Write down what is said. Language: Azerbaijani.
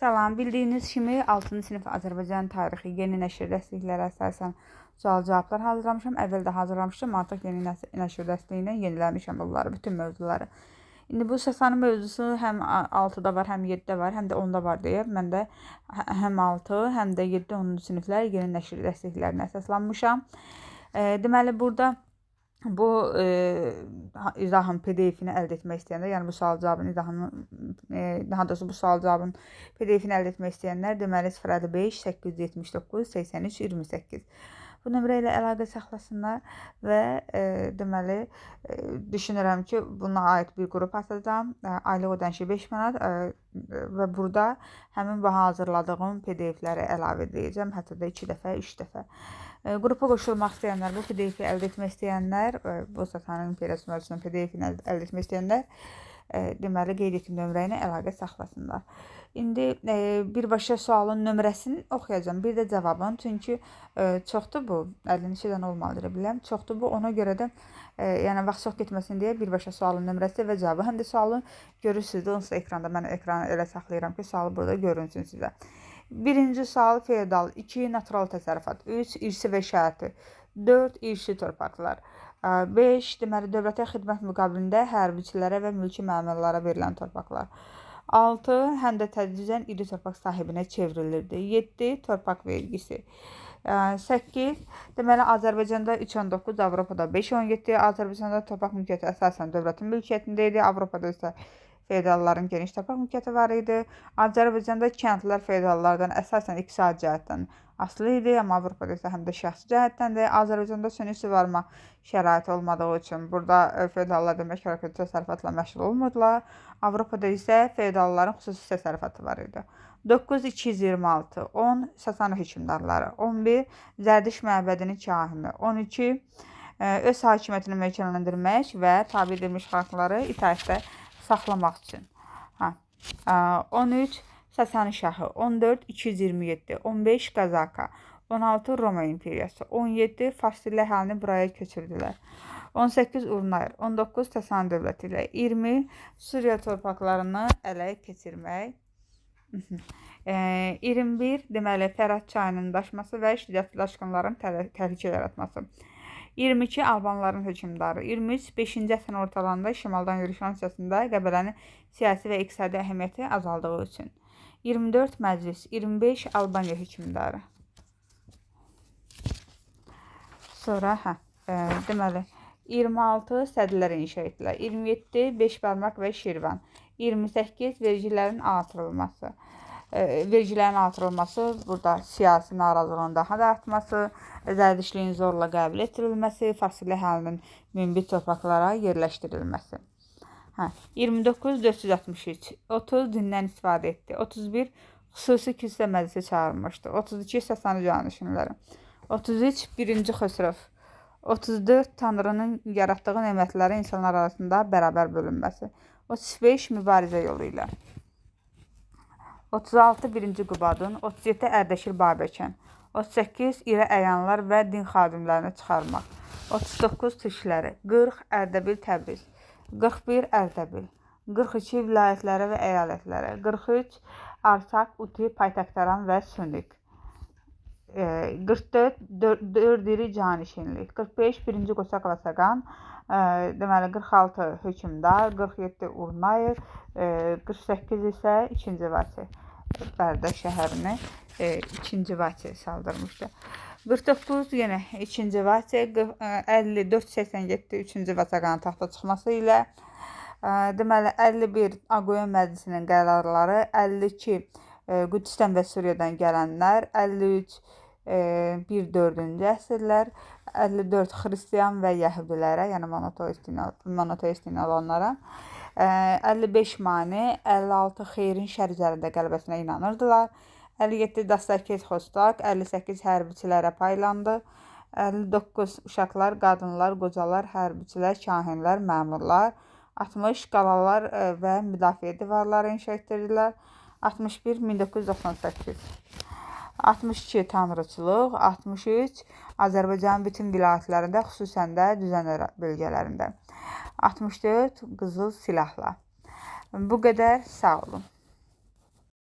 Salam, bildiyiniz kimi 6-cı sinif Azərbaycan tarixi yeni nəşr dəstəkləri əsasən sual-cavablar hazırlamışam. Əvvəldə hazırlamışdım, artıq yeni nəşr dəstəyi ilə yeniləmişəm bunları, bütün mövzuları. İndi bu səsənin mövzusu həm 6-da var, həm 7-də var, həm də 10-da var deyə mən də həm 6, həm də 7, 10-cu siniflər yeni nəşr dəstəklərinə əsaslanmışam. Deməli, burada bu izahın PDF-ini əldə etmək istəyənlər, yəni bu sual-cavabın izahını, daha doğrusu bu sual-cavabın PDF-ini əldə etmək istəyənlər, deməli 055 879 83 28 bu nömrə ilə əlaqə saxlasınlar və deməli düşünürəm ki, buna aid bir qrup açacağam. Aylıq ödənişi 5 manat və burada həmin bu hazırladığım PDF-ləri əlavə edəcəm, hətta da 2 dəfə, 3 dəfə. Qrupa qoşulmaq istəyənlər, bu PDF-i əldə etmək istəyənlər, bu Satanın İmperiyası mövzusunun PDF-ini əldə etmək istəyənlər, deməli qeyd etdiyim nömrə ilə əlaqə saxlasınlar. İndi birbaşa sualın nömrəsini oxuyacağım, bir də cavabını, çünki çoxdur bu, 52 dənə olmalıdır biləm, çoxdur bu, ona görə də yəni vaxt çox getməsin deyə birbaşa sualın nömrəsi və cavabı, həm də sualı görürsünüz də, onsuz ekranda, mən ekranı elə saxlayıram ki, sualı burada görünsün sizə. Birinci sual feodal, 2 natural təsərrüfat, 3 irsi və şərti, 4 irsi torpaqlar, 5 deməli dövlətə xidmət müqabilində hərbiçilərə və mülki məmurlara verilən torpaqlar, 6 həm də tədricən iri torpaq sahibinə çevrilirdi, 7 torpaq vergisi, 8 deməli Azərbaycanda 3.19, Avropada 5.17, Azərbaycanda torpaq mülkiyyəti əsasən dövlətin mülkiyyətində idi, Avropada isə feodalların geniş torpaq mülkiyyəti var idi. Azərbaycanda kəndlilər feodallardan əsasən iqtisadi cəhətdən asılı idi, amma Avropada isə həm də şəxsi cəhətdən də. Azərbaycanda süni suvarma şəraiti olmadığı üçün burada feodallar demək olar ki, təsərrüfatla məşğul olmurdular. Avropada isə feodalların xüsusi təsərrüfatı var idi. 9.226, 10 Sasani hökmdarları, 11 Zərdiş məbədinin kahini, 12 öz hakimiyyətini möhkəmləndirmək və tabe edilmiş xalqları itaətdə saxlamaq üçün. 13 Sasani şahı, 14 227, 15 Qazaka, 16 Roma imperiyası, 17 farslı əhalini buraya köçürdülər, 18 Urnayr, 19 Sasani dövləti ilə, 20 Suriya torpaqlarını ələ keçirmək, 21 deməli Fərat çayının daşması və şiddətli daşqınların təhlükə yaratması, 22 Albanların hökmdarı, 23 5-ci əsrin ortalarında şimaldan yürüşən hissəsində Qəbələnin siyasi və iqtisadi əhəmiyyəti azaldığı üçün, 24 Məclis, 25 Albaniya hökmdarı. Sonra deməli 26 sədlər inşa etdilər, 27 Beşbarmaq və Şirvan, 28 vergilərin artırılması. Vergilərin artırılması, burada siyasi narazılığın daha da artması, zərdişliyin zorla qəbul etdirilməsi, farslı əhalinin münbit torpaqlara yerləşdirilməsi. 29 463, 30 dindən istifadə etdi, 31 xüsusi kilsə məclisi çağırılmışdı, 32 Sasani canişinləri, 33 1-ci Xosrov, 34 Tanrının yaratdığı nemətləri insanlar arasında bərabər bölünməsi, 35 mübarizə yolu ilə, 36 1-ci Qubadın, 37 Ərdəşir Babəkən, 38 İrə əyanlar və din xadimlərini çıxarmaq, 39 türkləri, 40 Ərdəbil Təbriz, 41 Ərdəbil, 42 vilayətlərə və əyalətlərə, 43 Arsak, Uti, Paytaxtaran və Sunik, 44 4 iri canişinlik, 45 1-ci Qoçaq və Saqan, deməli 46 hökmdar, 47 Urnayr, 48 isə 2-ci Vati, Bərdə şəhərini 2-ci Vati saldırmışdı. 49 yenə 2-ci Vati, 50 487 3-cü Vataqanın taxta çıxması ilə, deməli 51 Aqoyan Məclisinin qərarları, 52 Qüdsdən və Suriyadan gələnlər, 53 1-4-cü əsrlər, 54 xristiyan və yəhudilərə, yəni monoteist din olanlara, 55 mani, 56 xeyrin şər üzərində qələbəsinə inanırdılar, 57 Dastakes Xostak, 58 hərbiçilərə paylandı, 59 uşaqlar, qadınlar, qocalar, hərbiçilər, kahinlər, məmurlar, 60 qalalar və müdafiə divarları inşa etdirdilər, 61 1998, 62 tanrıçılıq, 63 Azərbaycanın bütün vilayətlərində, xüsusən də düzən bölgələrində, 64 qızıl silahla. Bu qədər, sağ olun.